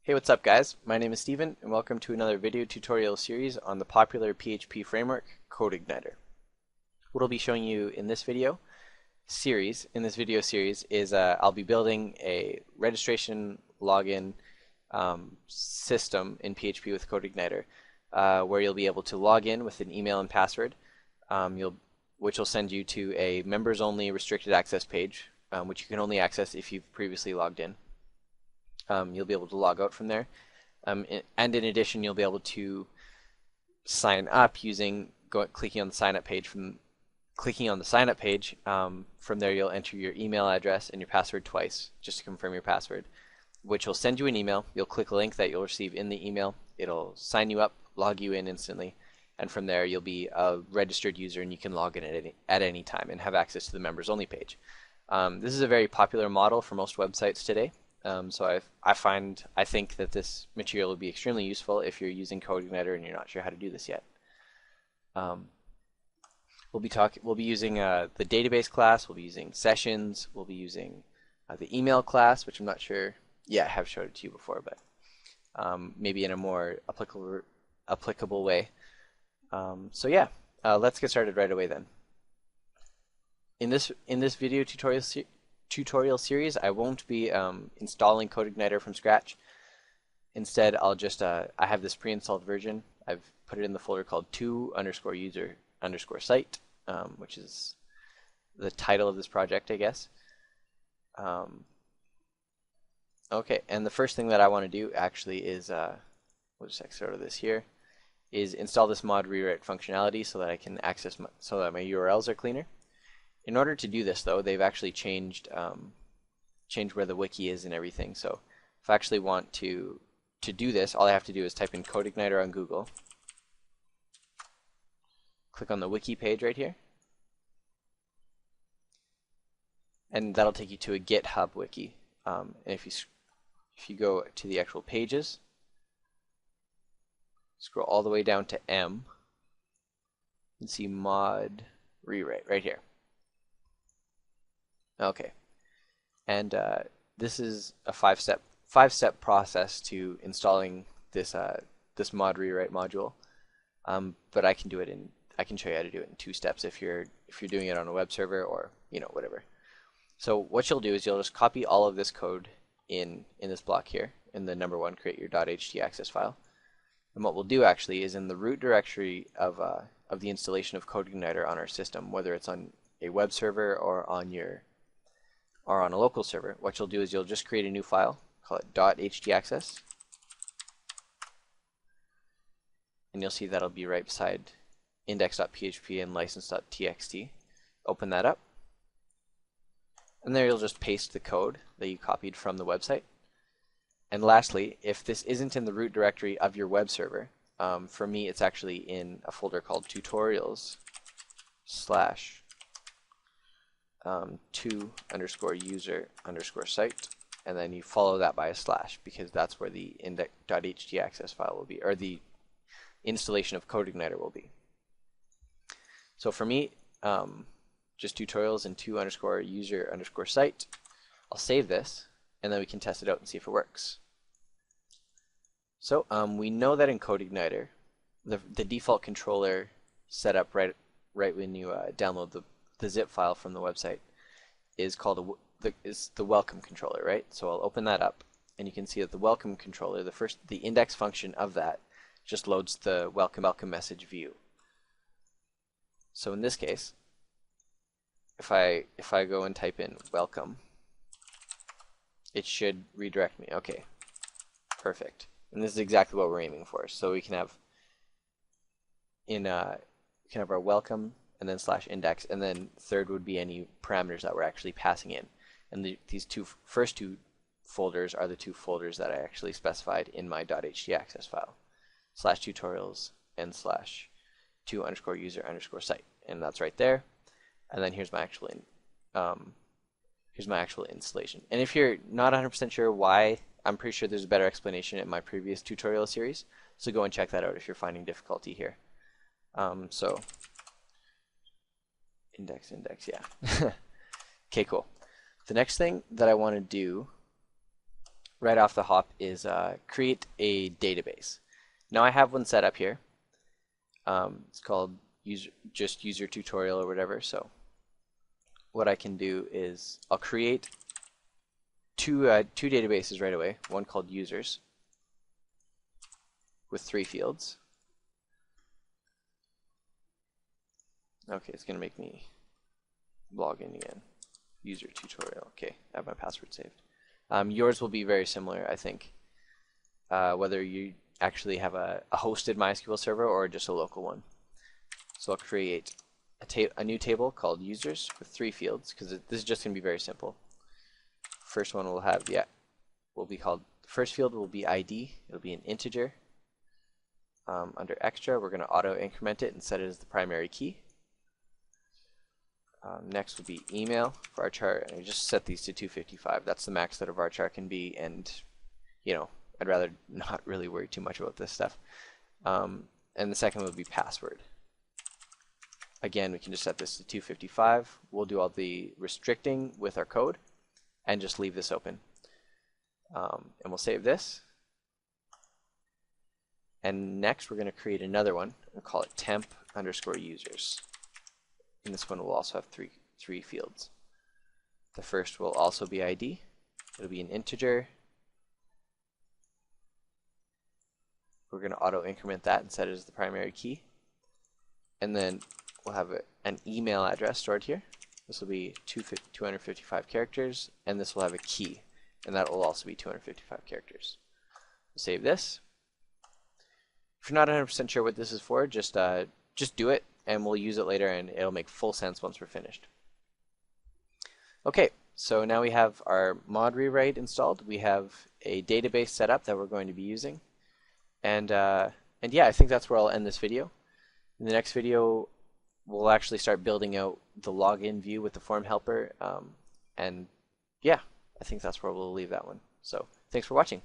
Hey, what's up guys? My name is Steven and welcome to another video tutorial series on the popular PHP framework, CodeIgniter. What I'll be showing you in this video series, is I'll be building a registration login system in PHP with CodeIgniter where you'll be able to log in with an email and password which will send you to a members only restricted access page which you can only access if you've previously logged in. You'll be able to log out from there. And in addition, you'll be able to sign up clicking on the sign up page. From there, you'll enter your email address and your password twice just to confirm your password, which will send you an email. You'll click a link that you'll receive in the email. It'll sign you up, log you in instantly, and from there you'll be a registered user and you can log in at any time and have access to the members only page. This is a very popular model for most websites today. So I think that this material will be extremely useful if you're using CodeIgniter and you're not sure how to do this yet. We'll be using the database class. We'll be using sessions. We'll be using the email class, which I'm not sure. Yeah, I have showed it to you before, but maybe in a more applicable way. So yeah, let's get started right away then. In this video tutorial series, I won't be installing CodeIgniter from scratch. Instead, I'll just I have this pre-installed version. I've put it in the folder called to_user_site, which is the title of this project, I guess. Okay, and the first thing that I want to do actually is we'll just exit out of this here, is install this mod rewrite functionality so that I can access so that my URLs are cleaner. In order to do this, though, they've actually changed where the wiki is and everything. So if I actually want to do this, all I have to do is type in CodeIgniter on Google, click on the wiki page right here, and that'll take you to a GitHub wiki. And if you go to the actual pages, scroll all the way down to M, and see mod rewrite right here. Okay, and this is a five-step process to installing this this mod rewrite module. But I can show you how to do it in 2 steps if you're doing it on a web server or whatever. So what you'll do is you'll just copy all of this code in this block here in the number 1, create your .htaccess file. And what we'll do actually is in the root directory of the installation of CodeIgniter on our system, whether it's on a web server or on a local server, what you'll do is you'll just create a new file, call it .htaccess, and you'll see that'll be right beside index.php and license.txt. Open that up, and there you'll just paste the code that you copied from the website. And lastly, if this isn't in the root directory of your web server, for me it's actually in a folder called tutorials/ to_user_site, and then you follow that by a slash because that's where the index.htaccess file will be, or the installation of CodeIgniter will be. So for me, just tutorials and to_user_site. I'll save this, and then we can test it out and see if it works. So we know that in CodeIgniter, the default controller set up right when you download the zip file from the website is called the welcome controller, right? So I'll open that up, and you can see that the welcome controller, the index function of that, just loads the welcome message view. So in this case, if I go and type in welcome, it should redirect me. Okay, perfect. And this is exactly what we're aiming for. So we can have our welcome and then /index, and then third would be any parameters that we're actually passing in. And these first two folders are the 2 folders that I actually specified in my .htaccess file, /tutorials and /to_user_site, and that's right there. And then here's my actual installation. And if you're not 100% sure why, I'm pretty sure there's a better explanation in my previous tutorial series. So go and check that out if you're finding difficulty here. So index, yeah. Okay, cool. The next thing that I want to do right off the hop is create a database. Now I have one set up here. It's called user tutorial or whatever. So what I can do is I'll create two databases right away. One called users with 3 fields. Okay, it's gonna make me log in again. User tutorial. Okay, I have my password saved. Yours will be very similar, I think. Whether you actually have a hosted MySQL server or just a local one. So I'll create a new table called users with 3 fields because this is just going to be very simple. First one will have, will be called, the first field will be ID. It'll be an integer. Under extra, we're going to auto increment it and set it as the primary key. Next will be email for our chart, and I just set these to 255. That's the max that a varchar can be, and you know, I'd rather not really worry too much about this stuff. And the second would be password. Again, we can just set this to 255. We'll do all the restricting with our code and just leave this open. And we'll save this. And next we're going to create another one and call it temp_users. And this one will also have three fields. The first will also be ID. It'll be an integer. We're going to auto increment that and set it as the primary key. And then we'll have an email address stored here. This will be 255 characters, and this will have a key, and that will also be 255 characters. We'll save this. If you're not 100% sure what this is for, just do it, and we'll use it later, and it'll make full sense once we're finished. Okay, so now we have our mod rewrite installed. We have a database set up that we're going to be using, and yeah, I think that's where I'll end this video. In the next video, we'll actually start building out the login view with the form helper, and yeah, I think that's where we'll leave that one. So thanks for watching.